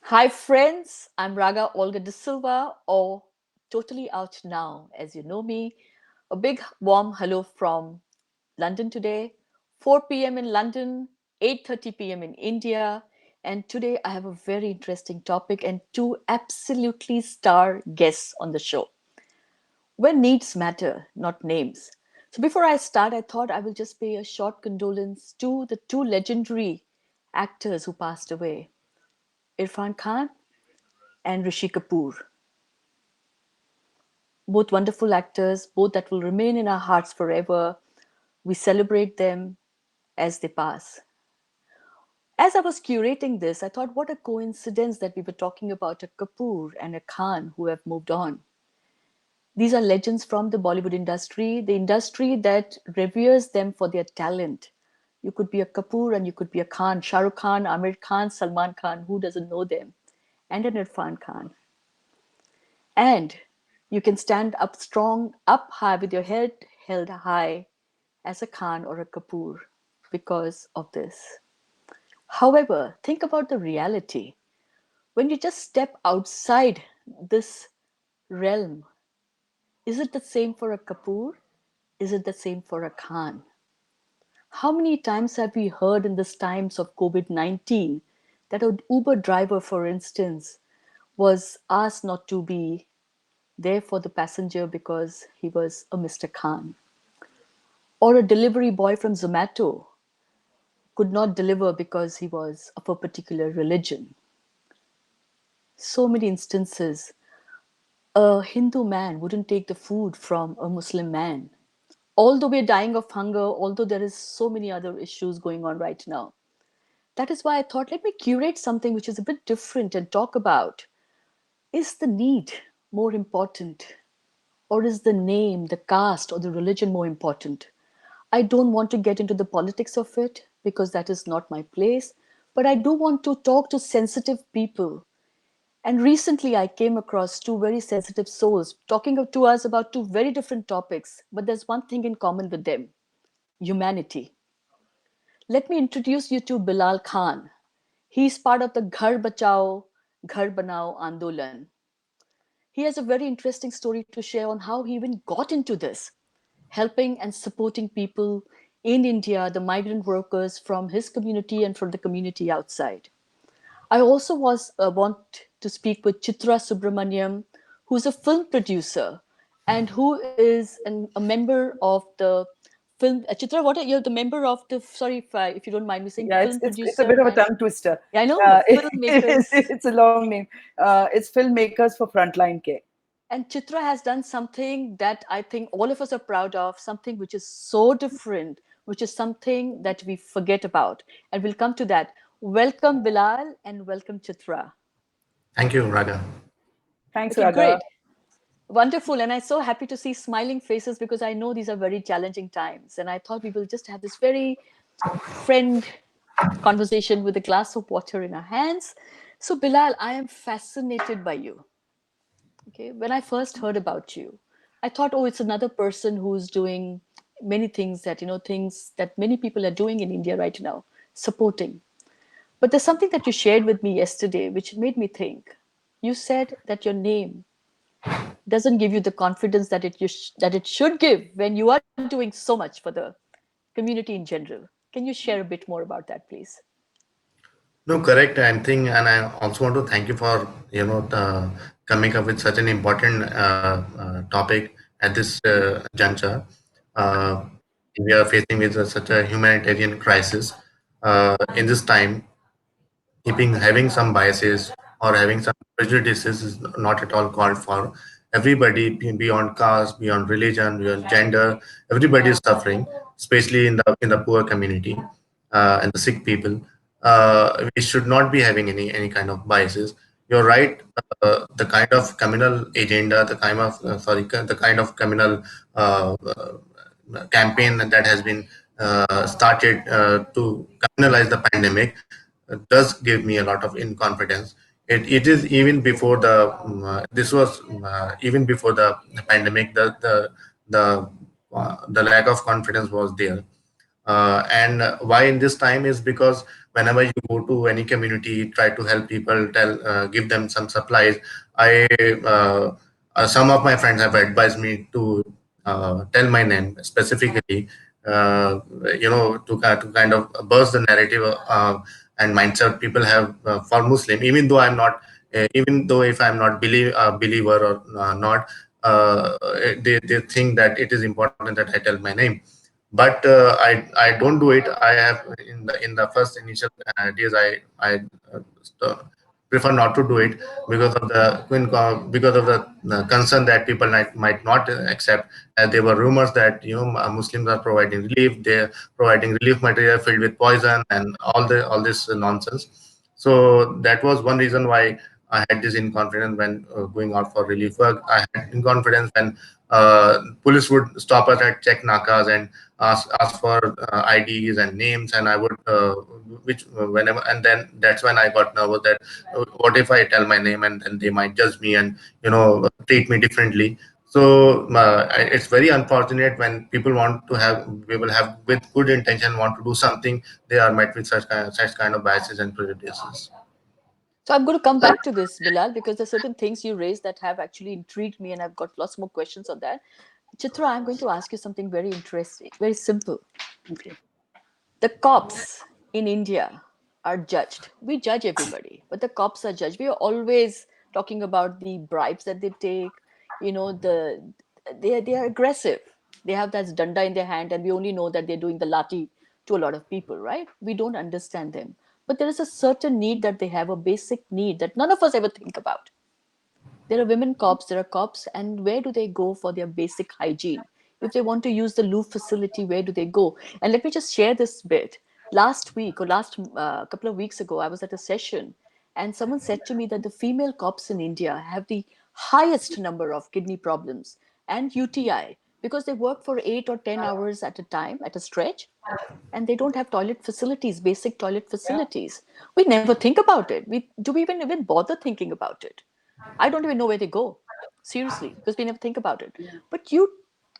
Hi, friends. I'm Raga Olga de Silva, or Totally Out Now, as you know me. A big warm hello from London today. 4 p.m. in London, 8:30 p.m. in India. And today I have a very interesting topic and two absolutely star guests on the show. When needs matter, not names. So before I start, I thought I will just pay a short condolence to the two legendary actors who passed away, Irfan Khan and Rishi Kapoor. Both wonderful actors, both that will remain in our hearts forever. We celebrate them as they pass. As I was curating this, I thought what a coincidence that we were talking about a Kapoor and a Khan who have moved on. These are legends from the industry that reveres them for their talent. You could be a Kapoor and you could be a Khan, Shah Rukh Khan, Amir Khan, Salman Khan, who doesn't know them, and an Irfan Khan. And you can stand up strong, up high with your head held high as a Khan or a Kapoor because of this. However, think about the reality. When you just step outside this realm, is it the same for a Kapoor? Is it the same for a Khan? How many times have we heard in this times of COVID-19 that an Uber driver, for instance, was asked not to be there for the passenger because he was a Mr. Khan? Or a delivery boy from Zomato could not deliver because he was of a particular religion. So many instances. A Hindu man wouldn't take the food from a Muslim man. Although we're dying of hunger, although there is so many other issues going on right now. That is why I thought, let me curate something which is a bit different and talk about, is the need more important? Or is the name, the caste, or the religion more important? I don't want to get into the politics of it because that is not my place, but I do want to talk to sensitive people. And recently I came across two very sensitive souls talking to us about two very different topics, but there's one thing in common with them: humanity. Let me introduce you to Bilal Khan. He's part of the Ghar Bachao, Ghar Banao Andolan. He has a very interesting story to share on how he even got into this, helping and supporting people in India, the migrant workers from his community and from the community outside. I also want to speak with Chitra Subramaniam, who's a film producer and who is a member of the film. Chitra, what are you? The member of the, sorry if you don't mind me saying, Yeah, film it's a producer bit of a and, tongue twister. yeah, I know, filmmakers. It's a long name. It's Filmmakers for Frontline Care. And Chitra has done something that I think all of us are proud of, something which is so different, which is something that we forget about. And we'll come to that. Welcome, Bilal, and welcome, Chitra. Thank you, Raga. Thanks, Okay, Raga. great. Wonderful. And I'm so happy to see smiling faces because I know these are very challenging times. And I thought we will just have this very friend conversation with a glass of water in our hands. So, Bilal, I am fascinated by you. Okay, when I first heard about you, I thought, oh, it's another person who's doing many things that, things that many people are doing in India right now, supporting. But there's something that you shared with me yesterday which made me think. You said that your name doesn't give you the confidence that that it should give when you are doing so much for the community in general. Can you share a bit more about that, please? No, correct. I think, and I also want to thank you for coming up with such an important topic at this juncture. Uh, we are facing with such a humanitarian crisis. In this time, keeping having some biases or having some prejudices is not at all called for. Everybody beyond caste, beyond religion, beyond gender, everybody is suffering, especially in the poor community and the sick people. We should not be having any kind of biases. You're right. The kind of communal agenda, the kind of the kind of communal campaign that has been started to criminalize the pandemic does give me a lot of inconfidence. It is even before this was even before the pandemic, the lack of confidence was there. And why in this time is because whenever you go to any community, try to help people, give them some supplies. I Some of my friends have advised me to tell my name specifically, uh, to kind of burst the narrative and mindset people have for Muslim. Even though even though if I'm not believer or not, they think that it is important that I tell my name. But I don't do it. I have in the first initial days, I st- prefer not to do it because of because of the concern that people might not accept. There were rumors that Muslims are providing relief. They're providing relief material filled with poison and all this nonsense. So that was one reason why I had this inconfidence when going out for relief work. I had inconfidence when police would stop us at check nakas and ask for IDs and names, and I would which whenever, and then that's when I got nervous that what if I tell my name and then they might judge me and treat me differently. So it's very unfortunate when people have with good intention want to do something, they are met with such kind of biases and prejudices. So I'm going to come back to this, Bilal, because there's certain things you raised that have actually intrigued me, and I've got lots more questions on that. Chitra, I'm going to ask you something very interesting, very simple. Okay. The cops in India are judged. We judge everybody, but the cops are judged. We are always talking about the bribes that they take. They are aggressive. They have that danda in their hand, and we only know that they're doing the lati to a lot of people, right? We don't understand them. But there is a certain need that they have, a basic need that none of us ever think about. There are women cops, there are cops, and where do they go for their basic hygiene? If they want to use the loo facility, where do they go? And let me just share this bit. Last week or last couple of weeks ago, I was at a session, and someone said to me that the female cops in India have the highest number of kidney problems and UTI because they work for 8 or 10 hours at a time at a stretch, and they don't have toilet facilities, basic toilet facilities. We never think about it. We even bother thinking about it? I don't even know where they go, seriously, because we never think about it. But you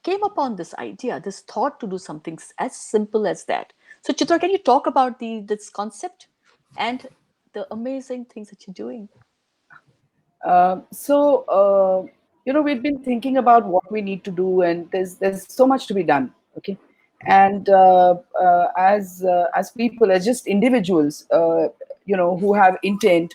came upon this idea, this thought to do something as simple as that. So, Chitra, can you talk about this concept and the amazing things that you're doing? We've been thinking about what we need to do, and there's so much to be done. Okay, and as people, as just individuals, who have intent,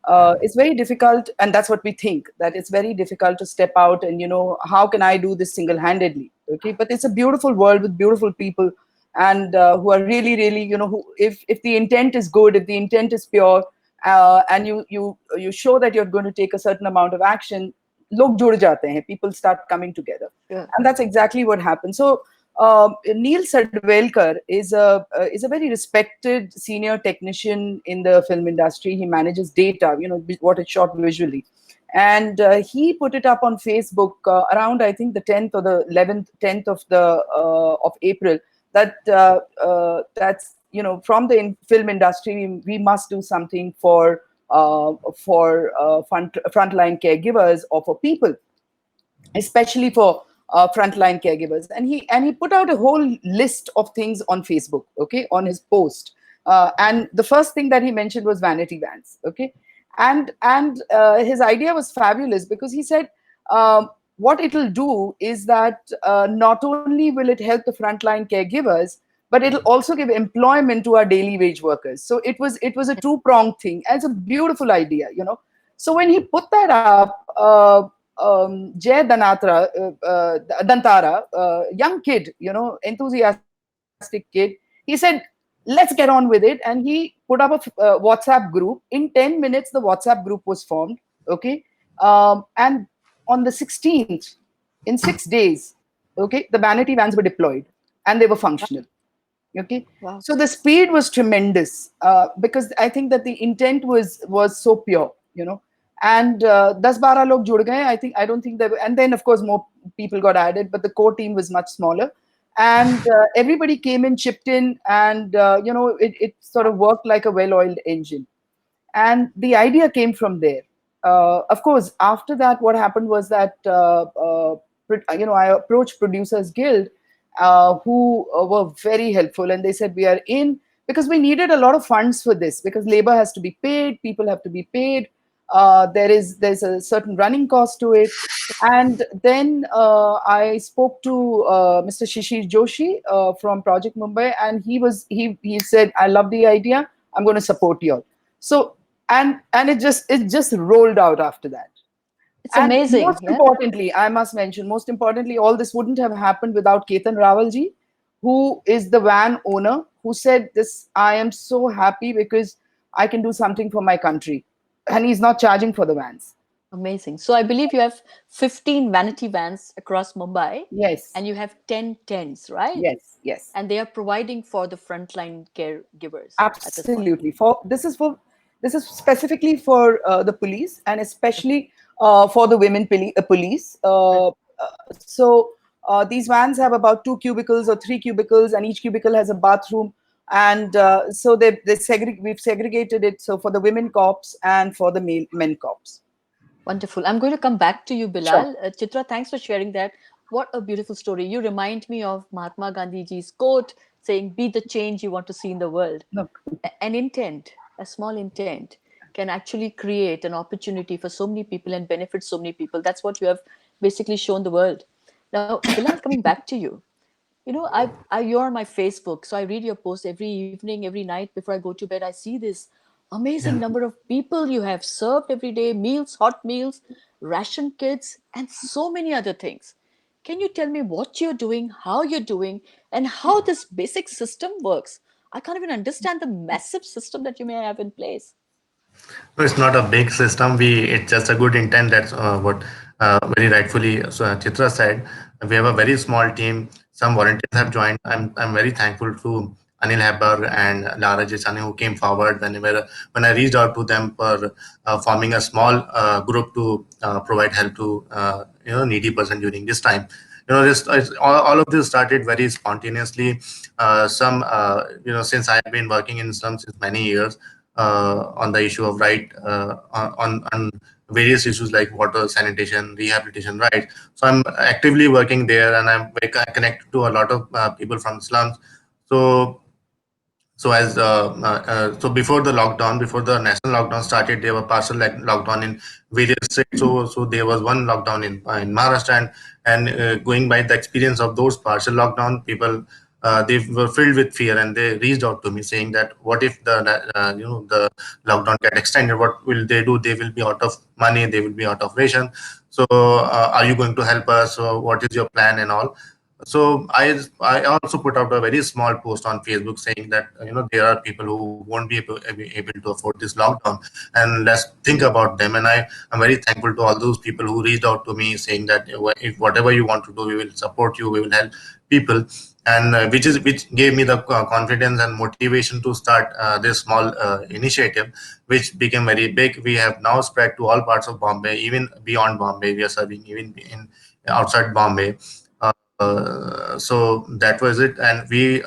it's very difficult, and that's what we think, that it's very difficult to step out and how can I do this single-handedly? Okay, but it's a beautiful world with beautiful people, and who are really, really, who, if the intent is good, if the intent is pure, and you show that you're going to take a certain amount of action, log jud jate hain, people start coming together. Yeah. And that's exactly what happened. So Neil Sadvelkar is a very respected senior technician in the film industry. He manages data, what is shot visually, and he put it up on Facebook around, I think, the 10th or the 10th of of April, that that's from the film industry, we must do something for frontline caregivers, or for people, especially for frontline caregivers. And he put out a whole list of things on Facebook, okay, on his post. And the first thing that he mentioned was vanity vans, okay. And his idea was fabulous, because he said, what it'll do is that not only will it help the frontline caregivers, but it'll also give employment to our daily wage workers. So it was a two-pronged thing, and it's a beautiful idea, So when he put that up, Jay Dantara, young kid, enthusiastic kid, he said, let's get on with it. And he put up a WhatsApp group. In 10 minutes, the WhatsApp group was formed. Okay. And on the 16th, in 6 days, okay, the vanity vans were deployed and they were functional. Okay. Wow. So the speed was tremendous, because I think that the intent was so pure, and 10-12 log jud gaye. I don't think that, and then of course more people got added, but the core team was much smaller, and everybody came in, chipped in, and it sort of worked like a well-oiled engine. And the idea came from there. Of course, after that, what happened was that I approached Producers Guild, who were very helpful, and they said, we are in, because we needed a lot of funds for this, because labor has to be paid, people have to be paid. There's a certain running cost to it. And then I spoke to Mr. Shishir Joshi from Project Mumbai, and he said, "I love the idea. I'm going to support you all." So and it just rolled out after that. It's And amazing. most Yeah. importantly, I must mention, most importantly, all this wouldn't have happened without Ketan Rawalji, who is the van owner, who said this, "I am so happy because I can do something for my country." And he's not charging for the vans. Amazing. So I believe you have 15 vanity vans across Mumbai Yes, and you have 10 tents, right? yes, yes. And they are providing for the frontline caregivers at this point. Absolutely. This is specifically for the police, and especially for the women police. So these vans have about 2 cubicles or 3 cubicles, and each cubicle has a bathroom. And so we've segregated it. So for the women cops and for the men cops. Wonderful. I'm going to come back to you, Sure. Bilal. Chitra, thanks for sharing that. What a beautiful story. You remind me of Mahatma Gandhi ji's quote saying, "Be the change you want to see in the world." Look. An intent, a small intent, can actually create an opportunity for so many people and benefit so many people. That's what you have basically shown the world. Now, Bilal, coming back to you, you're on my Facebook, so I read your posts every evening, every night before I go to bed. I see this amazing Yeah. number of people you have served every day, meals, hot meals, ration kits, and so many other things. Can you tell me what you're doing, how you're doing, and how this basic system works? I can't even understand the massive system that you may have in place. No, it's not a big system. It's just a good intent. That's what very rightfully Chitra said. We have a very small team. Some volunteers have joined. I'm very thankful to Anil Hebbar and Lara Jisani who came forward when I reached out to them for forming a small group to provide help to needy person during this time. All of this started very spontaneously. Some since I've been working in slums since many years on the issue of right on various issues like water, sanitation, rehabilitation, right. So I'm actively working there, and I'm very connected to a lot of people from slums. So so before the lockdown, before the national lockdown started, there were partial lockdown in various states. So there was one lockdown in Maharashtra, and going by the experience of those partial lockdown, people they were filled with fear, and they reached out to me saying that what if the lockdown get extended? What will they do? They will be out of money. They will be out of ration. So are you going to help us? So what is your plan and all? So I also put out a very small post on Facebook saying that there are people who won't be able to afford this lockdown, and let's think about them. And I'm very thankful to all those people who reached out to me saying that if whatever you want to do, we will support you, we will help people. And which gave me the confidence and motivation to start this small initiative, which became very big. We have now spread to all parts of Bombay, even beyond Bombay. We are serving even in outside Bombay. So that was it, and we've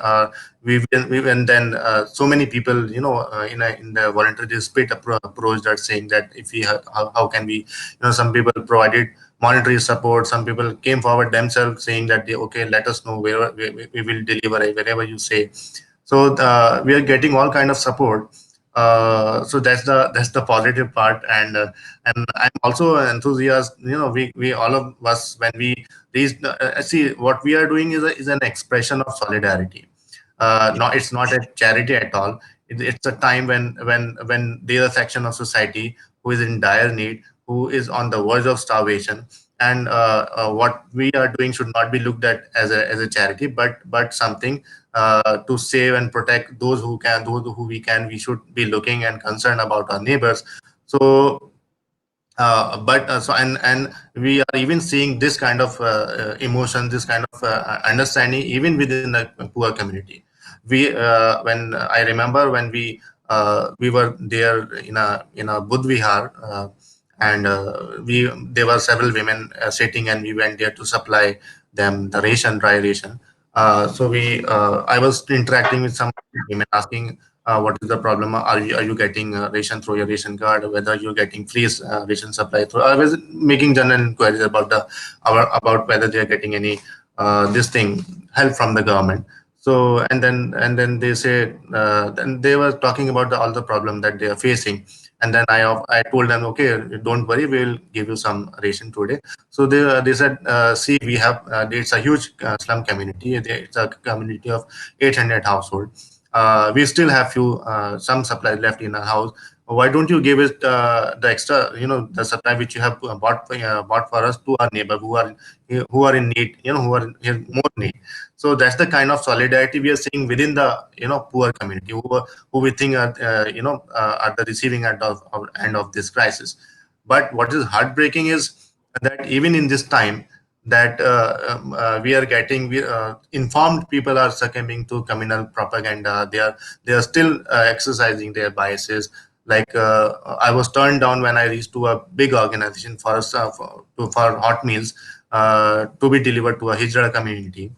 and then so many people, in the voluntary spirit approach, that saying that if we how can we, some people provided monetary support, some people came forward themselves saying that okay, let us know where we will deliver wherever you say. So we are getting all kind of support. So that's the positive part, and I'm also enthusiastic. We all of us, when we see what we are doing is an expression of solidarity. It's not a charity at all. It's a time when there's a section of society who is in dire need, who is on the verge of starvation, and what we are doing should not be looked at as a charity, but something to save and protect those who we should be looking and concerned about our neighbors. So but so and we are even seeing this kind of emotion, this kind of understanding even within the poor community. When I remember when we were there in a Buddh Vihar, and we there were several women sitting, and we went there to supply them the ration, dry ration. I was interacting with some women, asking what is the problem? Are you getting ration through your ration card? Whether you're getting free ration supply through? I was making general inquiries about about whether they are getting any this thing help from the government. So and then they say, then they were talking about all the problem that they are facing. And then I told them, okay, don't worry, we will give you some ration today. So they said, see, we have it's a huge slum community. It's a community of 800 household. We still have few some supply left in our house. Why don't you give it the extra, the supply which you have bought for us to our neighbor who are in need, who are in more need. So that's the kind of solidarity we are seeing within the poor community who we think are at the receiving end of this crisis. But what is heartbreaking is that even in this time that we are getting informed people are succumbing to communal propaganda. They are still exercising their biases. Like I was turned down when I reached to a big organization for hot meals to be delivered to a Hijra community,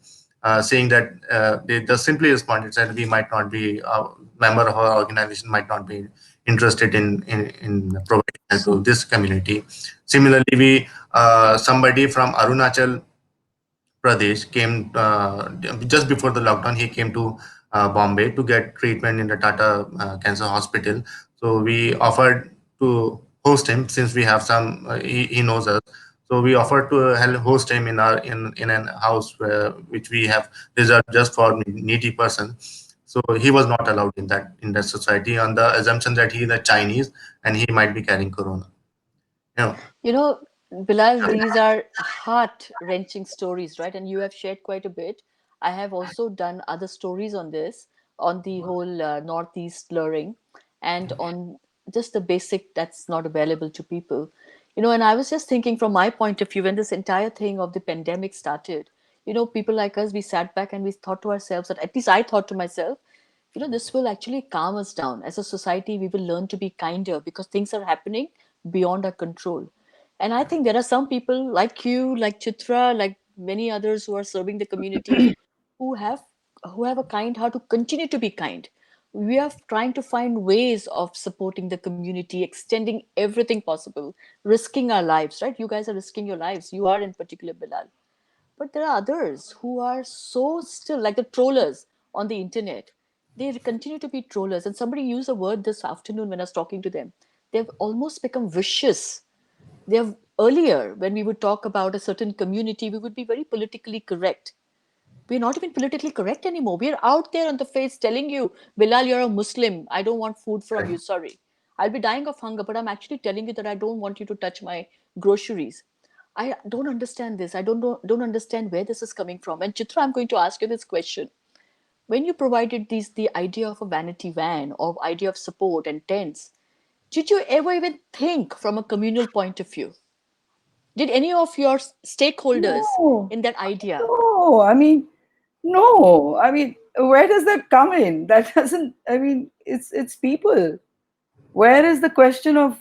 saying that they just simply responded, said we might not be a member of our organization, might not be interested in providing help to this community. Similarly, we somebody from Arunachal Pradesh came just before the lockdown. He came to Bombay to get treatment in the Tata Cancer Hospital. So we offered to host him since we have some. He knows us. So we offered to help host him in our in an house which we have reserved just for needy person. So he was not allowed in that society on the assumption that he is a Chinese and he might be carrying corona. You know, You know, Bilal, these are heart-wrenching stories, right? And you have shared quite a bit. I have also done other stories on this, on the whole Northeast slurring, and on just the basic that's not available to people. And I was just thinking from my point of view, when this entire thing of the pandemic started, people like us, we sat back and we thought to ourselves, that at least I thought to myself, this will actually calm us down. As a society, we will learn to be kinder because things are happening beyond our control. And I think there are some people like you, like Chitra, like many others who are serving the community, who have who have a kind heart, to continue to be kind. We are trying to find ways of supporting the community, extending everything possible, risking our lives, right? You guys are risking your lives. You are in particular, Bilal. But there are others who are so still, like the trollers on the internet. They continue to be trollers. And somebody used a word this afternoon when I was talking to them. They've almost become vicious. They have Earlier, when we would talk about a certain community, we would be very politically correct. We're not even politically correct anymore. We're out there on the face telling you, Bilal, you're a Muslim. I don't want food from you. Sorry. I'll be dying of hunger, but I'm actually telling you that I don't want you to touch my groceries. I don't understand this. I don't understand where this is coming from. And Chitra, I'm going to ask you this question. When you provided the idea of a vanity van, or idea of support and tents, did you ever even think from a communal point of view? Did any of your stakeholders No, in that idea? no. I mean, no. I mean, where does that come in? That doesn't. I mean, it's people. Where is the question of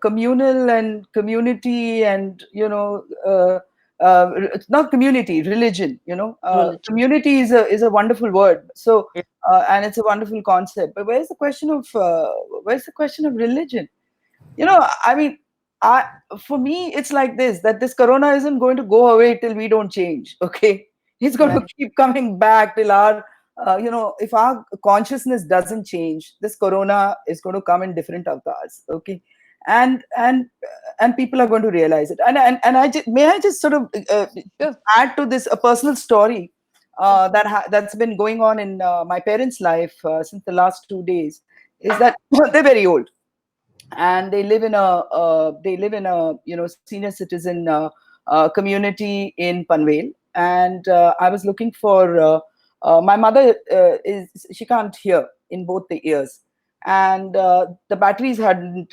communal and community and it's not community, religion. Religion. Community is a wonderful word. So Yeah. and it's a wonderful concept. But where's the question of religion? I mean, I for me, it's like this, that this corona isn't going to go away till we don't change. Okay, it's going to Right. keep coming back till if our consciousness doesn't change, this corona is going to come in different avatars. Okay, and people are going to realize it. And may I just sort of Sure. add to this a personal story Sure. that's been going on in my parents' life since the last 2 days. Is that they're very old, and they live in a senior citizen community in Panvel. And I was looking for my mother is she can't hear in both the ears, and the batteries hadn't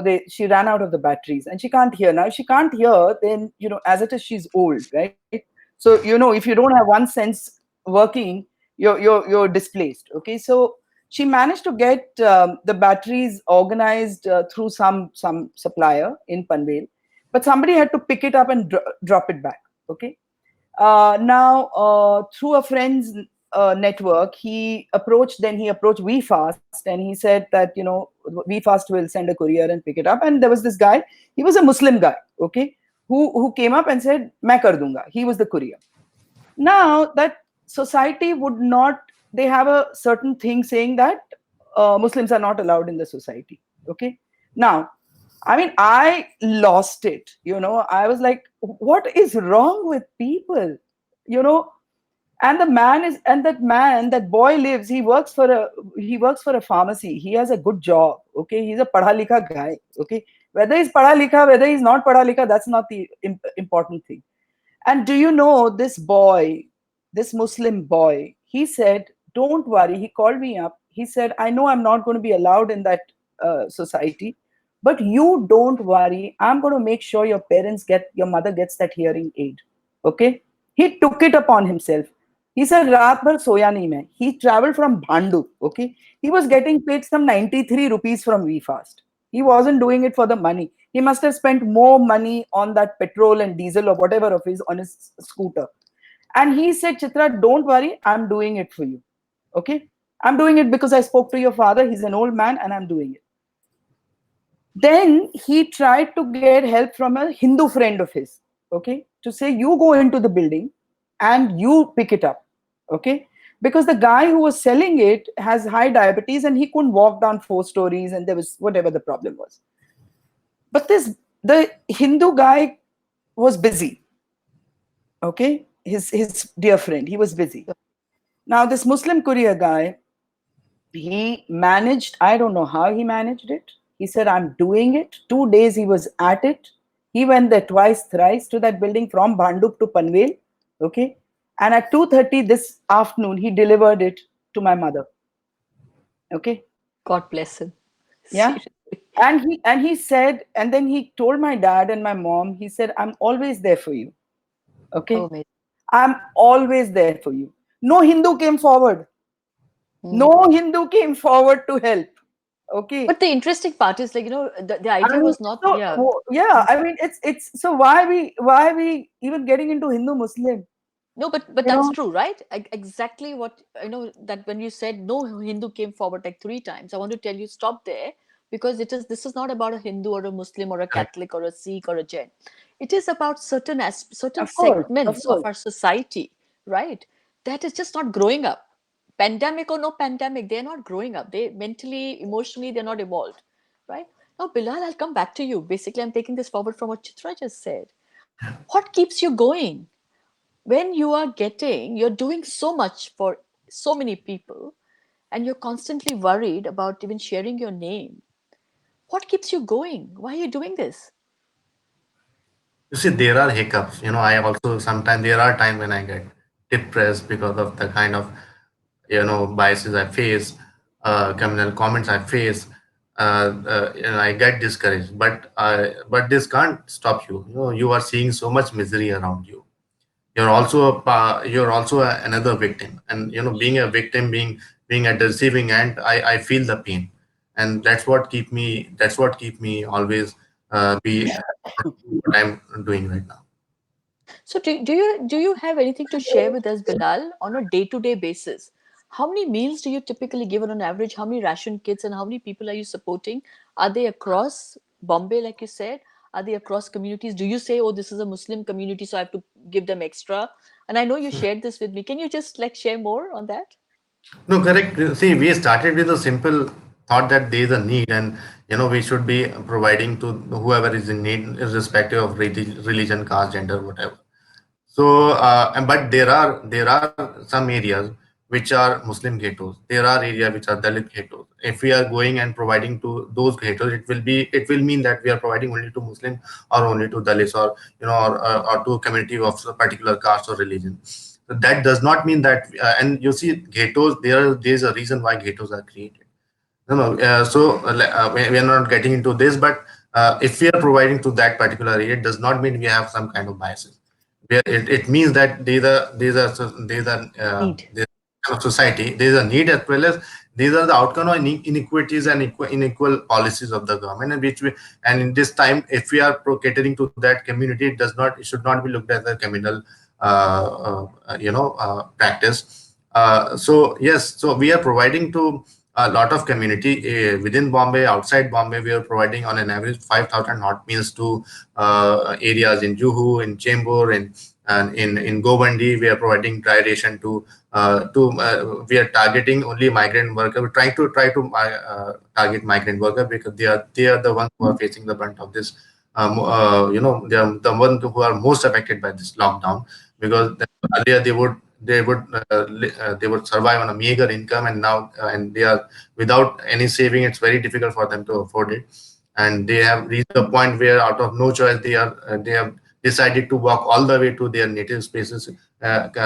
they she ran out of the batteries, and she can't hear now. If she can't hear, then as it is, she's old, right? So if you don't have one sense working, you're displaced. Okay, so she managed to get the batteries organized through some supplier in Panvel, but somebody had to pick it up and drop it back. Okay, now through a friend's network, he approached VFast, and he said that VFast will send a courier and pick it up. And there was this guy, he was a Muslim guy, okay, who came up and said, "Main kar dunga." He was the courier. Now that society would not, they have a certain thing saying that Muslims are not allowed in the society. Okay. Now, I mean, I lost it. I was like, what is wrong with people? You know, and the man is, and that man, that boy lives, he works for a pharmacy. He has a good job. Okay. He's a padha likha guy. Okay. Whether he's padha likha, whether he's not padha likha, that's not the important thing. And do you know this boy, this Muslim boy, he said, don't worry. He called me up. He said, I know I'm not going to be allowed in that society, but you don't worry. I'm going to make sure your mother gets that hearing aid. Okay. He took it upon himself. He said, Raat bhar soya nahi main. He traveled from Bhandup. Okay. He was getting paid some 93 rupees from VFast. He wasn't doing it for the money. He must have spent more money on that petrol and diesel or whatever of his on his scooter. And he said, Chitra, don't worry, I'm doing it for you. Okay? I'm doing it because I spoke to your father. He's an old man and I'm doing it. Then he tried to get help from a Hindu friend of his, okay, to say, you go into the building and you pick it up. Okay? Because the guy who was selling it has high diabetes and he couldn't walk down 4 stories, and there was whatever the problem was. But the Hindu guy was busy. Okay, his dear friend, he was busy. Now this Muslim courier guy, he managed. I don't know how he managed it. He said, "I'm doing it." 2 days he was at it. He went there twice, thrice to that building from Bhandup to Panvel. Okay, and at 2:30 this afternoon, he delivered it to my mother. Okay, God bless him. yeah. Seriously. And he said, and then he told my dad and my mom, he said, I'm always there for you. Oh, Okay. amazing. I'm always there for you. No Hindu came forward. No Hindu came forward to help. Okay. But the interesting part is, like, the I idea mean, was not, so yeah. yeah, I mean, it's so why are we even getting into Hindu Muslim? No, but You that's know, true, right? Exactly what, that when you said no Hindu came forward like 3 times, I want to tell you, stop there, because this is not about a Hindu or a Muslim or a Correct. Catholic or a Sikh or a Jain. It is about certain of segments of course. our society, right? That is just not growing up. Pandemic or no pandemic, they're not growing up. They mentally, emotionally, they're not evolved, right? Now, Bilal, I'll come back to you. Basically, I'm taking this forward from what Chitra just said. What keeps you going? When you're doing so much for so many people, and you're constantly worried about even sharing your name, what keeps you going? Why are you doing this? You see, there are hiccups. I also sometimes there are times when I get depressed because of the kind of biases I face, criminal comments I face. I get discouraged, but this can't stop you. You are seeing so much misery around you. You're also another victim, and being a victim, being at the receiving end, I feel the pain, and that's what keep me always be what I'm doing right now. So do you have anything to share with us, Bilal, on a day-to-day basis? How many meals do you typically give on average? How many ration kits and how many people are you supporting? Are they across Bombay, like you said? Are they across communities? Do you say, oh, this is a Muslim community, so I have to give them extra? And I know you shared this with me. Can you just like share more on that? No, correct. See, we started with a simple thought that there is a need, and we should be providing to whoever is in need, irrespective of religion, caste, gender, whatever. So, but there are some areas which are Muslim ghettos. There are areas which are Dalit ghettos. If we are going and providing to those ghettos, it will mean that we are providing only to Muslim or only to Dalits, or or to a community of a particular caste or religion. So that does not mean that. And you see, ghettos, there's a reason why ghettos are created. No, no. We are not getting into this, but if we are providing to that particular area, it does not mean we have some kind of biases. It means that Need. there's a kind of society. There is a need, as well as these are the outcome of inequities and unequal policies of the government, and in this time, if we are catering to that community, it should not be looked at as a criminal practice. So yes, so we are providing to a lot of community within Bombay, outside Bombay. We are providing on an average 5,000 hot meals to areas in Juhu, in Chembur, and in Govandi. We are providing dry ration we are targeting only migrant worker. We're trying to target migrant worker because they are the ones who are facing the brunt of this. They are the ones who are most affected by this lockdown, because earlier they would survive on a meager income, and now and they are without any saving. It's very difficult for them to afford it, and they have reached a point where out of no choice they have decided to walk all the way to their native spaces,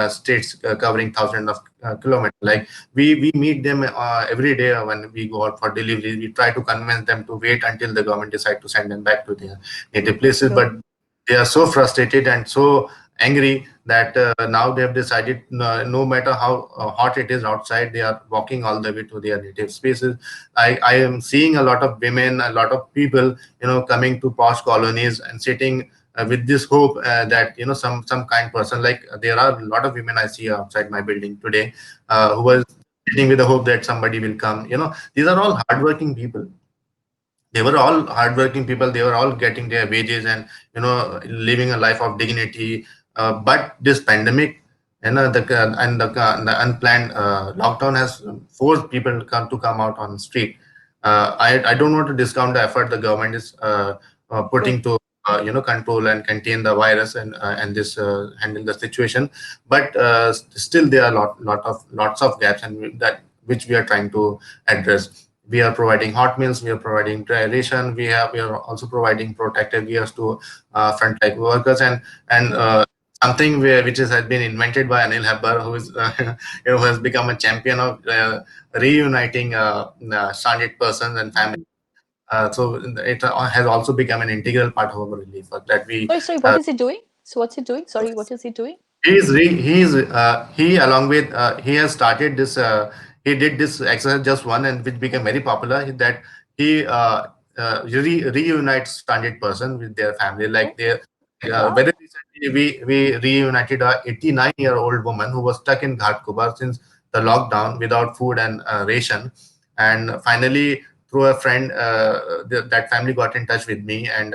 states covering thousands of kilometers. Like we meet them every day when we go out for delivery. We try to convince them to wait until the government decide to send them back to their native places, Sure. but they are so frustrated and so angry that now they have decided, no matter how hot it is outside, they are walking all the way to their native spaces. I am seeing a lot of women, a lot of people, coming to posh colonies and sitting with this hope that some kind person, like there are a lot of women I see outside my building today, who are sitting with the hope that somebody will come. These are all hardworking people. They were all hardworking people. They were all getting their wages and living a life of dignity. But this pandemic and the unplanned lockdown has forced people to come out on the street. I don't want to discount the effort the government is Sure. putting to control and contain the virus and this handle the situation, but still there are lots of gaps, and that which we are trying to address. We are providing hot meals, we are providing dry ration, we are also providing protective gears to frontline workers, and Sure. something which has been invented by Anil Hebbar, who is who has become a champion of reuniting stranded persons and families. So it has also become an integral part of our relief work that we Sorry, what uh, is he doing? So what's he doing? Sorry, what is he doing? he along with he has started this he did this exercise just one, and which became very popular, that he reunites stranded person with their family. Like they Wow. very recently we reunited a 89-year-old woman who was stuck in Ghatkopar since the lockdown without food and ration, and finally through a friend, that family got in touch with me, and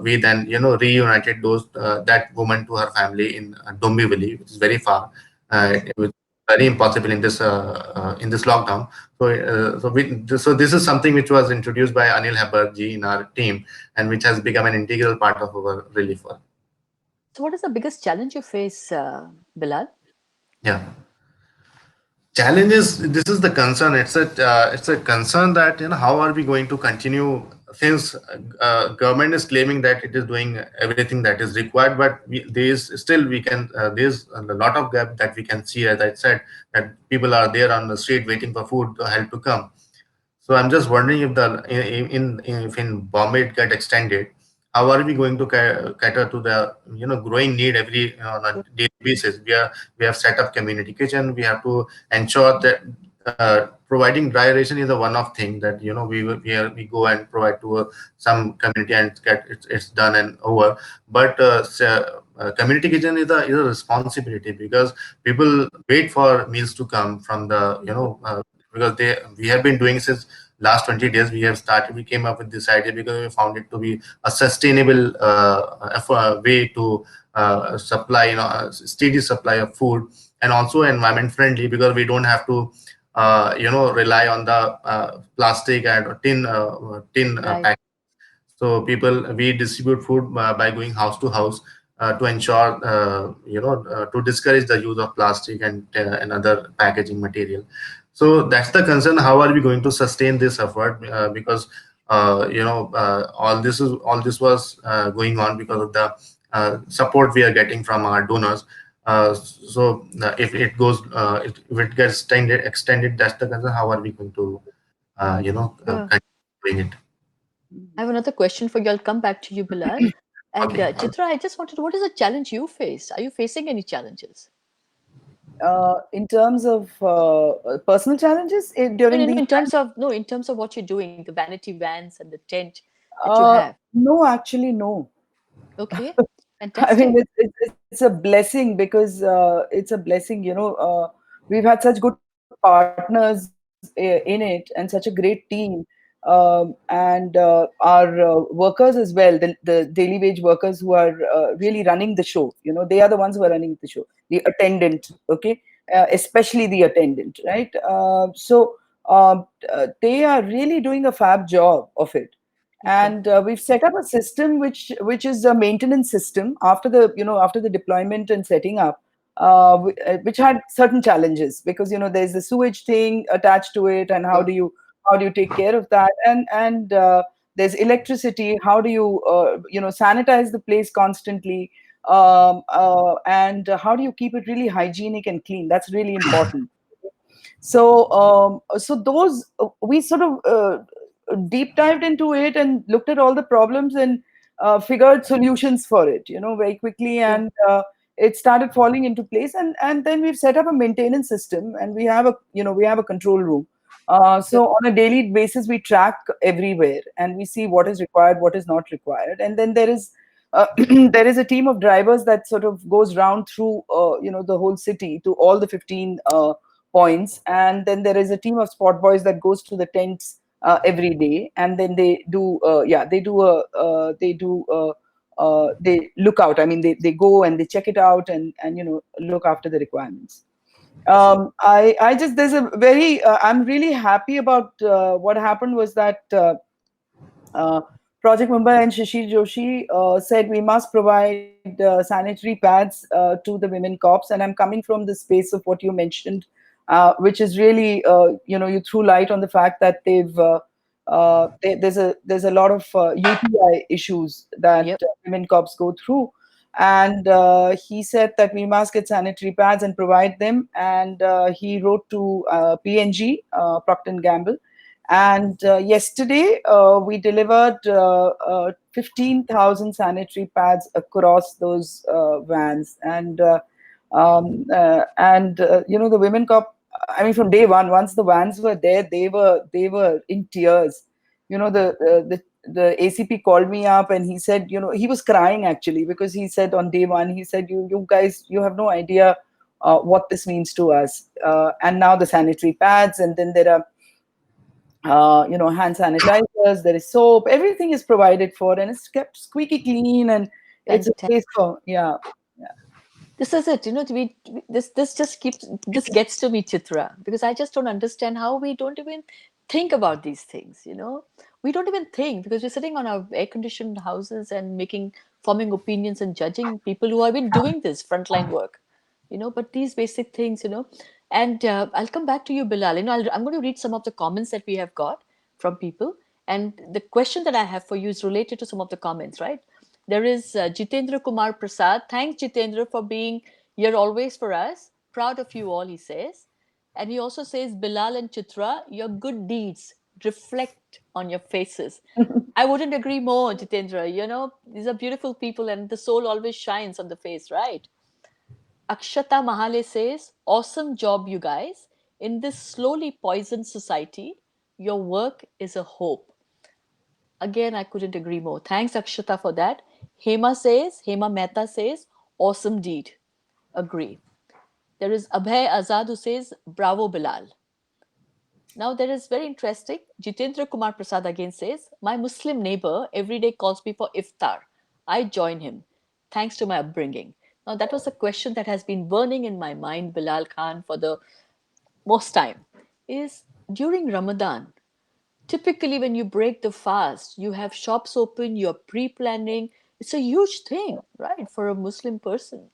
we then reunited those that woman to her family in Dombivli, which is very far. It was very impossible in this lockdown. So this is something which was introduced by Anil Hebbar ji in our team, and which has become an integral part of our relief work. So what is the biggest challenge you face, Bilal? Yeah. Challenges, this is the concern. It's a concern that how are we going to continue, since government is claiming that it is doing everything that is required, but there's a lot of gap that we can see. As I said, that people are there on the street waiting for food to help to come. So I'm just wondering if if in Bombay it get extended, how are we going to cater to the growing need every on a daily basis? We have set up community kitchen. We have to ensure that providing dry ration is a one-off thing, that we go and provide to some community and get it's done and over. But community kitchen is a responsibility, because people wait for meals to come from the because we have been doing since last 20 days. We came up with this idea because we found it to be a sustainable way to supply, steady supply of food, and also environment friendly, because we don't have to rely on the plastic and tin Right. pack. So we distribute food by going house to house to ensure to discourage the use of plastic and other packaging material. So that's the concern. How are we going to sustain this effort? Because all this was going on because of the support we are getting from our donors. If it goes, if it gets extended, that's the concern. How are we going to Sure. continue doing it? I have another question for you. I'll come back to you, Bilal. And Okay. Chitra, I just wanted to, what is the challenge you face? Are you facing any challenges? In terms of personal challenges No, no, during no, these in times, terms of no, in terms of what you're doing, the vanity vans and the tent that you have. no, actually, no. Okay, I mean, fantastic. it's a blessing, because it's a blessing. We've had such good partners in it, and such a great team. And our workers as well, the daily wage workers who are really running the show. They are the ones who are running the show. The attendant, okay, especially the attendant, right? They are really doing a fab job of it. And Exactly. we've set up a system which is a maintenance system after the deployment and setting up, which had certain challenges, because there's the sewage thing attached to it, and how do you take care of that, and there's electricity. How do you sanitize the place constantly, and how do you keep it really hygienic and clean? That's really important. So those we sort of deep dived into it and looked at all the problems, and figured solutions for it, very quickly, Yeah. and it started falling into place. And then we've set up a maintenance system, and we have a control room. Yep. So on a daily basis, we track everywhere, and we see what is required, what is not required, and then there is there is a team of drivers that sort of goes round through the whole city to all the 15 points. And then there is a team of spot boys that goes to the tents every day, and then they do they look out. I mean, they go and they check it out, and look after the requirements. I just there's a very I'm really happy about what happened was that uh, Project Mumbai and Shishir Joshi said we must provide sanitary pads to the women cops. And I'm coming from the space of what you mentioned, which is really, you threw light on the fact that there's a lot of UTI issues that Yep. women cops go through. And he said that we must get sanitary pads and provide them. And he wrote to PNG, Procter and Gamble, and yesterday, we delivered 15,000 sanitary pads across those vans. And the women cop. I mean, from day one, once the vans were there, they were in tears. The ACP called me up, and he said, he was crying actually, because he said on day one, he said, you guys, you have no idea what this means to us. And now the sanitary pads, and then there are hand sanitizers, there is soap, everything is provided for, and it's kept squeaky clean, and it's a Fantastic. place for, yeah, yeah. This is it. This just keeps, this gets to me, Chitra, because I just don't understand how we don't even think about these things. We don't even think, because we're sitting on our air conditioned houses and forming opinions and judging people who have been doing this frontline work. But these basic things. And I'll come back to you, Bilal. I'm going to read some of the comments that we have got from people. And the question that I have for you is related to some of the comments, right? There is Jitendra Kumar Prasad. Thanks, Jitendra, for being here always for us. Proud of you all, he says. And he also says, Bilal and Chitra, your good deeds reflect on your faces. I wouldn't agree more, Jitendra. These are beautiful people, and the soul always shines on the face, right? Akshata Mahale says, awesome job, you guys. In this slowly poisoned society, your work is a hope. Again, I couldn't agree more. Thanks, Akshata, for that. Hema Mehta says, awesome deed. Agree. There is Abhay Azad who says, bravo, Bilal. Now, there is very interesting. Jitendra Kumar Prasad again says, my Muslim neighbor every day calls me for iftar. I join him, thanks to my upbringing. Now, that was a question that has been burning in my mind, Bilal Khan, for the most time. Is during Ramadan, typically when you break the fast, you have shops open, you're pre-planning. It's a huge thing, right, for a Muslim person.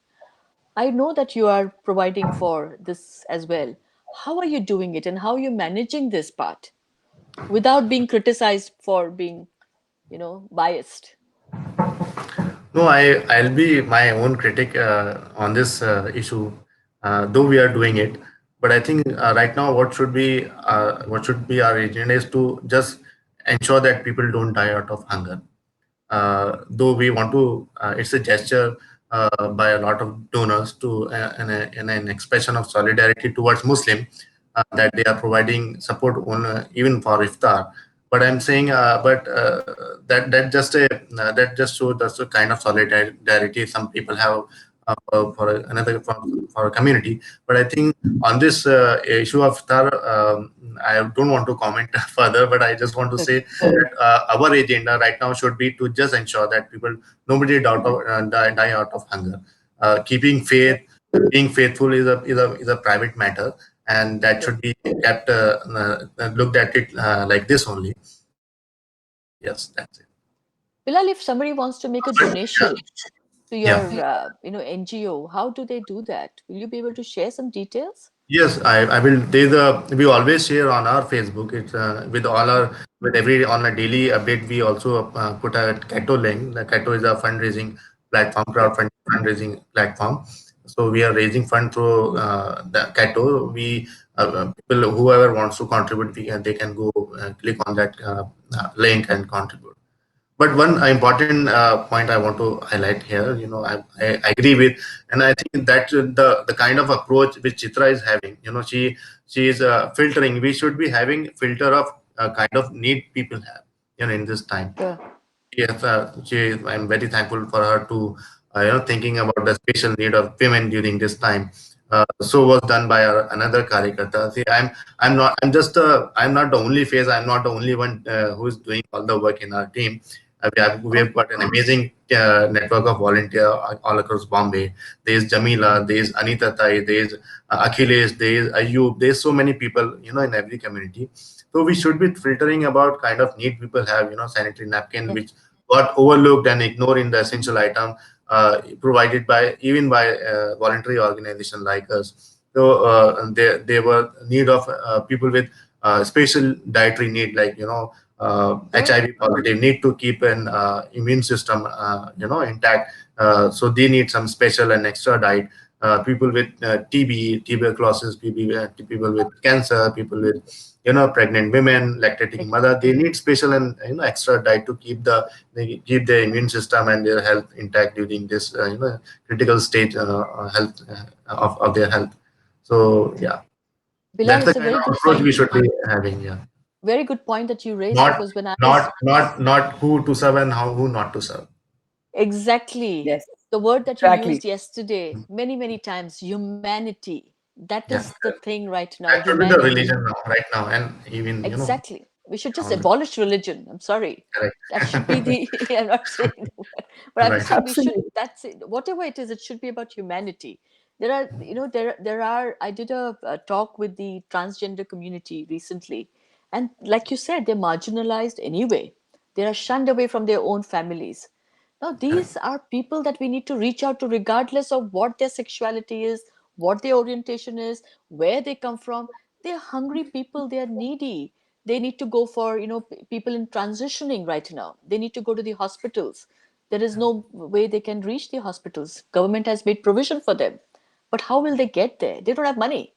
I know that you are providing for this as well. How are you doing it, and how are you managing this part without being criticized for being biased? No, I'll be my own critic on this issue, though we are doing it. But I think right now what should be our agenda is to just ensure that people don't die out of hunger. Though we want to, it's a gesture by a lot of donors to in an expression of solidarity towards Muslim, that they are providing support on even for iftar. But I'm saying, that just shows that's a kind of solidarity some people have for a community. But I think on this issue of iftar, I don't want to comment further, but I just want to say Okay. that our agenda right now should be to just ensure that people, nobody die out of hunger. Keeping faith, being faithful is a private matter, and that should be kept looked at it like this only. Yes, that's it. Bilal, if somebody wants to make a donation to Yeah. your NGO, how do they do that? Will you be able to share some details? Yes, I will. We always share on our Facebook. It's with all our with every on a daily update. We also put a Cato link. The Cato is a fundraising platform, crowdfunding fundraising platform. So we are raising fund through the Cato. People whoever wants to contribute, they can go click on that link and contribute. But one important point I want to highlight here, I agree with, and I think that the kind of approach which Chitra is having, she is filtering. We should be having filter of kind of need people have, in this time. Sure. Yes, I'm very thankful for her to, thinking about the special need of women during this time. So was done by another Karyakarta. See, I'm not the only face. I'm not the only one who is doing all the work in our team. We have got an amazing network of volunteer all across Bombay. There's Jamila, there's Anita Tai, there's Akhilesh, there's Ayub. There's so many people, in every community. So we should be filtering about kind of need people have, sanitary napkin, Yes. which got overlooked and ignored in the essential item provided by even by voluntary organization like us. So they were need of people with special dietary need, like Sure. HIV positive need to keep an immune system intact. So they need some special and extra diet. People with TB, tuberculosis, people with cancer, people with pregnant women, lactating Ex- mother, they need special and extra diet to keep their immune system and their health intact during this critical stage health of their health. So yeah, Bilal, that's the it's a kind very of good approach we point. should be having. Yeah, Very good point that you raised, not because when I was not not not who to serve and how who not to serve. exactly Yes, the word that you used exactly. yesterday many, many times, humanity. That Yeah, is the thing right now, that should be the humanity. religion now, right now, and even Exactly. We should just all abolish religion. I'm sorry. correct. That should be the, I'm not saying the word, but I'm Right. just saying we should, Absolutely. that's it. Whatever it is, it should be about humanity. There are, there are, I did a talk with the transgender community recently. And like you said, they're marginalized anyway. They are shunned away from their own families. Now, Correct. these are people that we need to reach out to, regardless of what their sexuality is, what their orientation is, where they come from. They're hungry people, they're needy. They need to go for, people in transitioning right now. They need to go to the hospitals. There is no way they can reach the hospitals. Government has made provision for them. But how will they get there? They don't have money.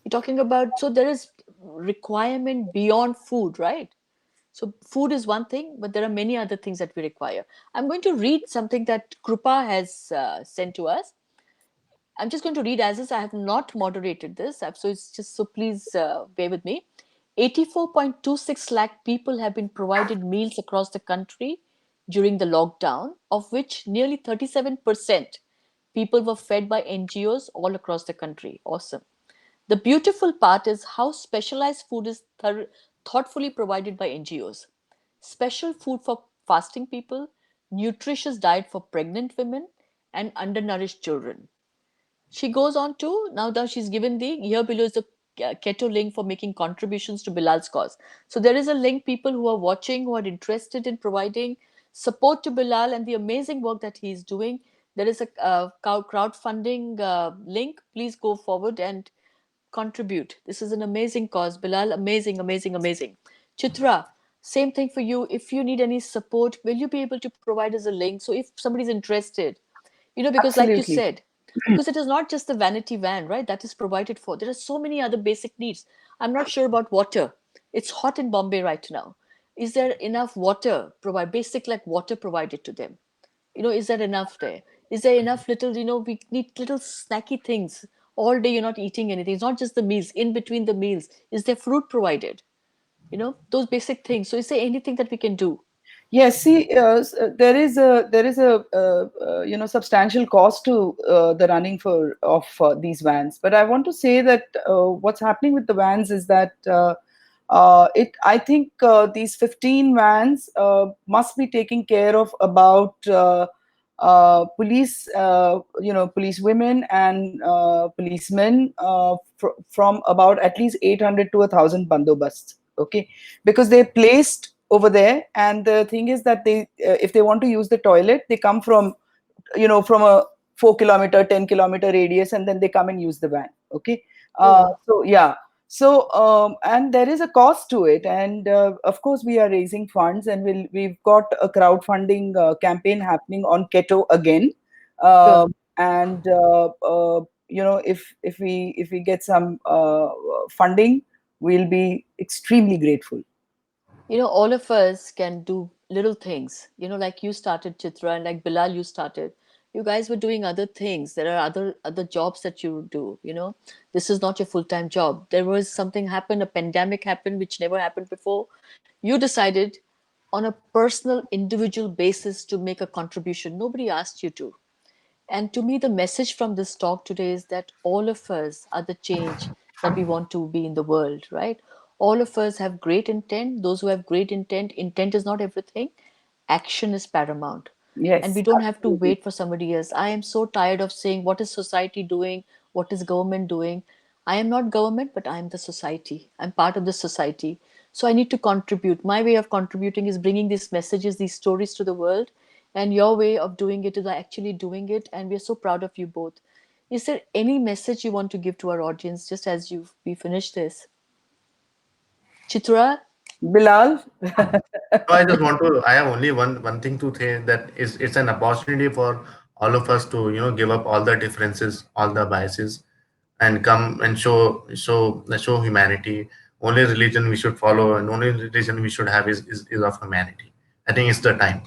You're talking about, so there is requirement beyond food, right? So food is one thing, but there are many other things that we require. I'm going to read something that Krupa has sent to us. I'm just going to read as is. I have not moderated this, so it's just, so please bear with me. 84.26 lakh people have been provided meals across the country during the lockdown, of which nearly 37% people were fed by NGOs all across the country. Awesome. The beautiful part is how specialized food is thoughtfully provided by NGOs. Special food for fasting people, nutritious diet for pregnant women, and undernourished children. She goes on to, now she's given the, here below is the Keto link for making contributions to Bilal's cause. So there is a link, people who are watching, who are interested in providing support to Bilal and the amazing work that he's doing. There is a crowdfunding link. Please go forward and contribute. This is an amazing cause, Bilal. Amazing, amazing, amazing. Chitra, same thing for you. If you need any support, will you be able to provide us a link? So if somebody's interested, because like you Absolutely. said, because it is not just the vanity van, right? That is provided for. There are so many other basic needs. I'm not sure about water. It's hot in Bombay right now. Is there enough water basic like water provided to them? Is there enough there? Is there enough little, we need little snacky things. All day you're not eating anything. It's not just the meals. In between the meals, is there fruit provided? Those basic things. So is there anything that we can do? Yes, see, there is a substantial cost to the running for of these vans. But I want to say that what's happening with the vans is that it I think these 15 vans must be taking care of about police women and policemen from about at least 800 to 1,000 bandobasts. Okay, because they're placed over there, and the thing is that they if they want to use the toilet, they come from from a 4 kilometer 10 kilometer radius, and then they come and use the van. Okay. Oh, So yeah, so and there is a cost to it, and of course we are raising funds, and we've got a crowdfunding campaign happening on keto again. sure. And if we get some funding, we'll be extremely grateful. All of us can do little things. Like you started, Chitra, and like Bilal, you started. You guys were doing other things. There are other jobs that you do. This is not your full-time job. There was something happened, a pandemic happened, which never happened before. You decided on a personal, individual basis to make a contribution. Nobody asked you to. And to me, the message from this talk today is that all of us are the change that we want to be in the world, right? All of us have great intent. Those who have great intent is not everything. Action is paramount. And we Yes, don't have to absolutely. wait for somebody else. I am so tired of saying, what is society doing? What is government doing? I am not government, but I am the society. I'm part of the society. So I need to contribute. My way of contributing is bringing these messages, these stories to the world. And your way of doing it is actually doing it. And we're so proud of you both. Is there any message you want to give to our audience just as we finish this? Chitra? Bilal. So I just want to. I have only one thing to say, that is it's an opportunity for all of us to give up all the differences, all the biases, and come and show humanity. Only religion we should follow, and only religion we should have is of humanity. I think it's the time.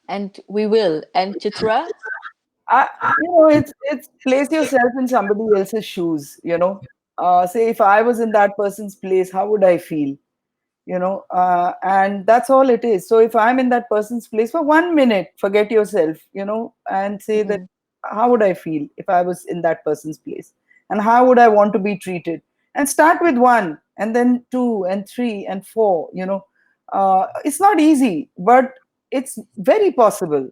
And we will. And Chitra? It's place yourself in somebody else's shoes. Say if I was in that person's place, how would I feel? And that's all it is. So if I'm in that person's place for 1 minute, forget yourself, and say that, Mhm. how would I feel if I was in that person's place, and how would I want to be treated? And start with one, and then two, and three, and four. It's not easy, but it's very possible.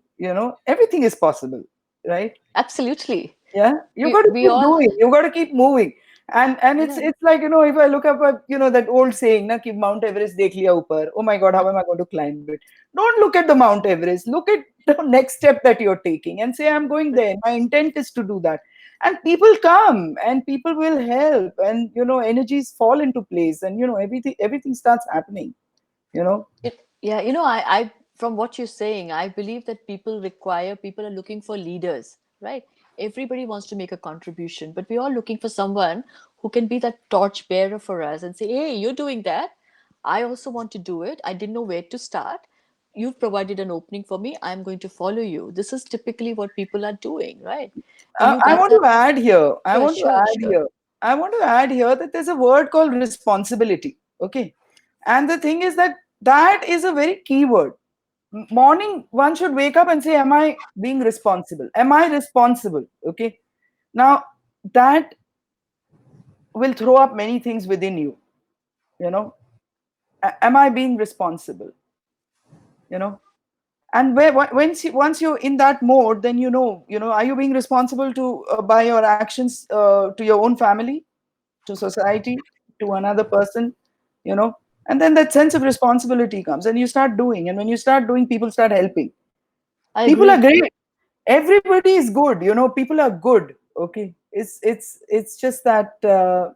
Everything is possible, right? Absolutely. Yeah, you got We to we keep all doing, you got to keep moving. And it's yeah. it's like, if I look up that old saying na, ki Mount Everest dekh liya upar, oh my god, how am I going to climb it? Don't look at the Mount Everest, look at the next step that you're taking, and say, I'm going there, my intent is to do that. And people come, and people will help, and energies fall into place, and everything starts happening you know Yeah, I from what you're saying, I believe that people are looking for leaders, right? Everybody wants to make a contribution, but we're all looking for someone who can be that torch bearer for us and say, hey, you're doing that. I also want to do it. I didn't know where to start. You've provided an opening for me. I'm going to follow you. This is typically what people are doing, right? And you I guys want are to add here. I sure, want to sure, add sure. here. I want to add here that there's a word called responsibility. Okay. And the thing is that is a very key word. Morning, one should wake up and say, am I being responsible? Am I responsible? Okay. Now, that will throw up many things within you. You know, am I being responsible? You know, and once you're in that mode, then are you being responsible to by your actions to your own family, to society, to another person, you know and then that sense of responsibility comes, and you start doing, and when you start doing, people start helping. I People are agree. great, everybody is good, people are good. Okay, it's just that I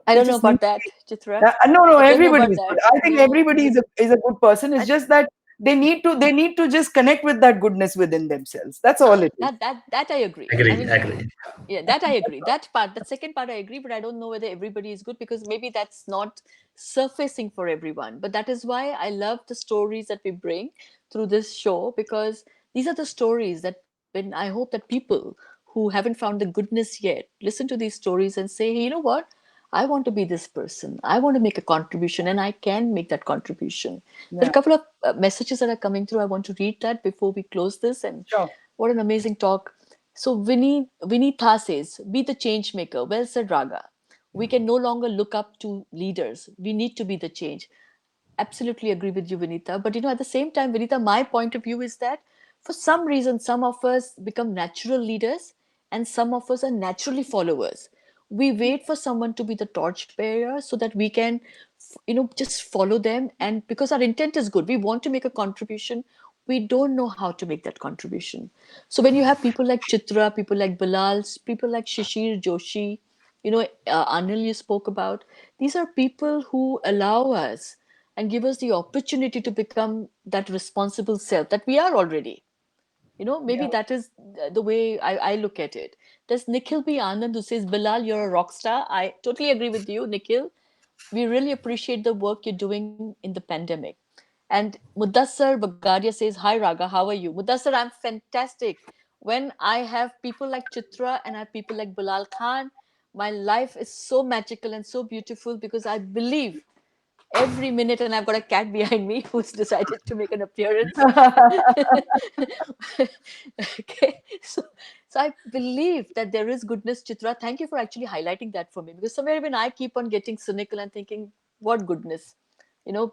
they don't know just need about to that, be. Chitra. No, I don't know everybody about is good. that. I think No, everybody is a good person. It's I, just that they need to just connect with that goodness within themselves. That's all it is. that I agree. I Agree, mean, agree. yeah, that I agree. That second part I agree, but I don't know whether everybody is good because maybe that's not surfacing for everyone. But that is why I love the stories that we bring through this show, because these are the stories that when I hope that people who haven't found the goodness yet listen to these stories and say, hey, you know what? I want to be this person. I want to make a contribution, and I can make that contribution. There are Yeah. a couple of messages that are coming through. I want to read that before we close this. And Sure. what an amazing talk. So Vinitha says, "Be the change maker." Well said, Raga. We can no longer look up to leaders. We need to be the change. Absolutely agree with you, Vinita. But at the same time, Vinita, my point of view is that for some reason, some of us become natural leaders and some of us are naturally followers. We wait for someone to be the torchbearer so that we can, just follow them. And because our intent is good, we want to make a contribution. We don't know how to make that contribution. So when you have people like Chitra, people like Bilal, people like Shishir Joshi, Anil you spoke about, these are people who allow us and give us the opportunity to become that responsible self that we are already. Maybe Yeah. that is the way I look at it. There's Nikhil B. Anand who says, Bilal, you're a rock star. I totally agree with you, Nikhil. We really appreciate the work you're doing in the pandemic. And Mudassar Bagadia says, Hi Raga, how are you? Mudassar, I'm fantastic. When I have people like Chitra and I have people like Bilal Khan, my life is so magical and so beautiful because I believe every minute, and I've got a cat behind me who's decided to make an appearance. Okay, so I believe that there is goodness. Chitra, thank you for actually highlighting that for me, because somewhere when I keep on getting cynical and thinking, what goodness,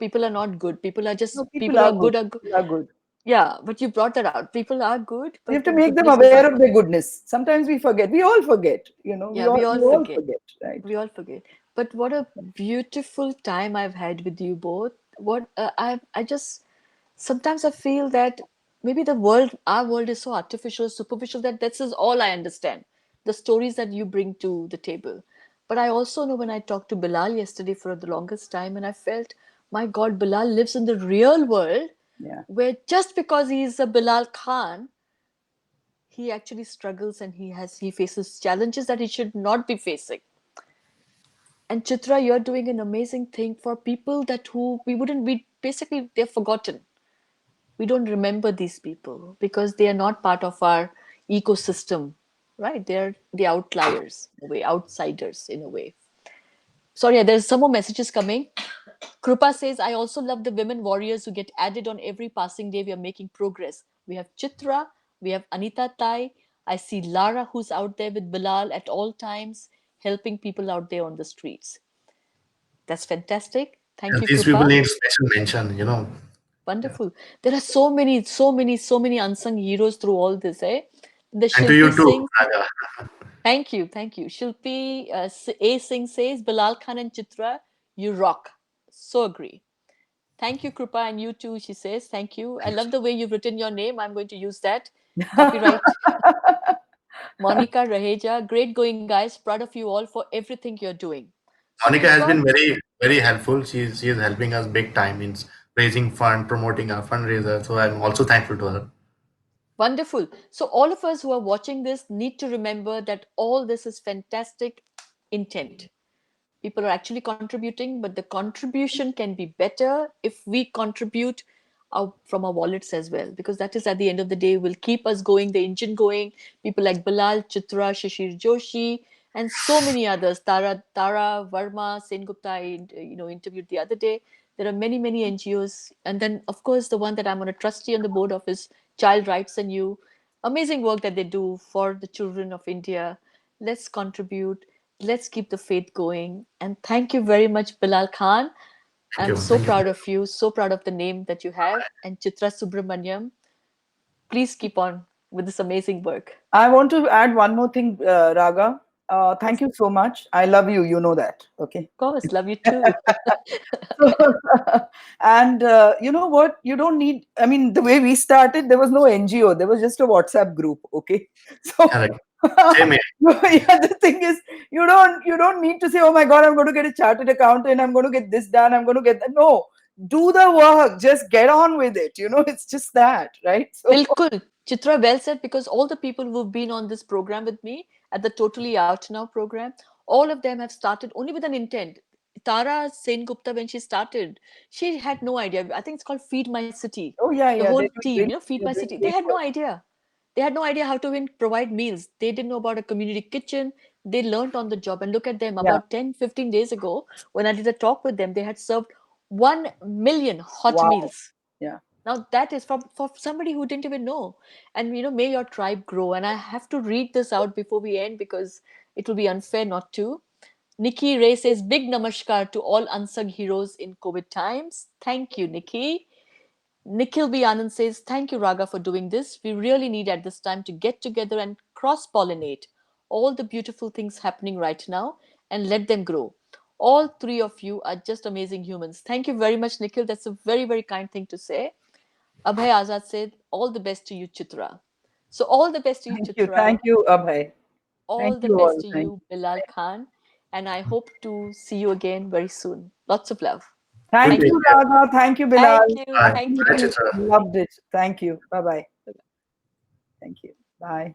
people are not good, people are No, just, people people are are good. good, People are good. yeah, but you brought that out, people are good, We have but to the make them goodness is aware not. of their goodness. Sometimes we forget. We all forget. Yeah, we We all all forget. forget, right? We all forget. But what a beautiful time I've had with you both. What I just sometimes I feel that maybe our world is so artificial, superficial, that this is all I understand. The stories that you bring to the table. But I also know when I talked to Bilal yesterday for the longest time, and I felt, my God, Bilal lives in the real world Yeah. where just because he's a Bilal Khan, he actually struggles and he faces challenges that he should not be facing. And Chitra, you're doing an amazing thing for people that who we wouldn't be, basically they're forgotten. We don't remember these people because they are not part of our ecosystem, right? They're the outliers in a way, outsiders in a way. Sorry, there's some more messages coming. Krupa says, I also love the women warriors who get added on every passing day. We are making progress. We have Chitra, we have Anita Tai. I see Lara, who's out there with Bilal at all times, helping people out there on the streets. That's fantastic. Thank you, These people Krupa. need special mention. Yeah. Wonderful. There are so many, so many, so many unsung heroes through all this, eh? The And to Shilpi you too, Singh. Raga. Thank you, thank you. Shilpi A. Singh says, Bilal Khan and Chitra, you rock. So agree. Thank you, Krupa, and you too, she says. Thank you. I love the way you've written your name. I'm going to use that. Copyright. Monica Raheja. Great going, guys. Proud of you all for everything you're doing. So, Monica has Krupa, been very, very helpful. She is helping us big time in raising fund, promoting our fundraiser. So I'm also thankful to her. wonderful. So, all of us who are watching this need to remember that all this is fantastic intent. People are actually contributing, but the contribution can be better if we contribute from our wallets as well, because that is at the end of the day will keep us going, the engine going. People like Bilal, Chitra, Shishir Joshi, and so many others. Tara Verma, Sen Gupta, I interviewed the other day. There are many, many NGOs, and then of course the one that I'm on a trustee on the board of is Child Rights and You. Amazing work that they do for the children of India. Let's contribute. Let's keep the faith going. And thank you very much, Bilal Khan. Thank I'm you. so Thank you. proud of you, so proud of the name that you have. And Chitra Subramaniam, please keep on with this amazing work. I want to add one more thing, Raga. Yes, Thank you so much. I love you. You know that. Okay. of course. Love you too. And you know what? You don't need. I mean, the way we started, there was no NGO. There was just a WhatsApp group. Okay. So Correct. Same here. yeah, the thing is, you don't need to say, oh my God, I'm going to get a chartered accountant. I'm going to get this done. I'm going to get that. No, do the work. Just get on with it. It's just that, right? So Bilkul. Chitra, well said, because all the people who've been on this program with me at the Totally Out Now program, all of them have started only with an intent. Tara Sen Gupta, when she started, she had no idea. I think it's called Feed My City. oh yeah, The yeah, whole they're doing team, great. Feed They're My doing City, they great had no work. idea. They had no idea how to even provide meals. They didn't know about a community kitchen. They learned on the job. And look at them, Yeah. about 10, 15 days ago, when I did a talk with them, they had served 1 million hot Wow. meals. Yeah. Now that is for somebody who didn't even know. And may your tribe grow. And I have to read this out before we end because it will be unfair not to. Nikki Ray says, big namaskar to all unsung heroes in COVID times. Thank you, Nikki. Nikhil B. Anand says, thank you, Raga, for doing this. We really need at this time to get together and cross pollinate all the beautiful things happening right now and let them grow. All three of you are just amazing humans. Thank you very much, Nikhil. That's a very, very kind thing to say. Abhay Azad said, all the best to you, Chitra. So, all the best to you, Thank you. Chitra. Thank you, Abhay. All Thank the you best all. to Thank you, Bilal Khan. And I hope to see you again very soon. Lots of love. You Thank Thank take you. you, care. Radha. Thank you, Thank Bilal. you. Bye. Thank Bye, you. Absolutely Chitra. loved it. Thank you. Bye bye. Thank you. Bye.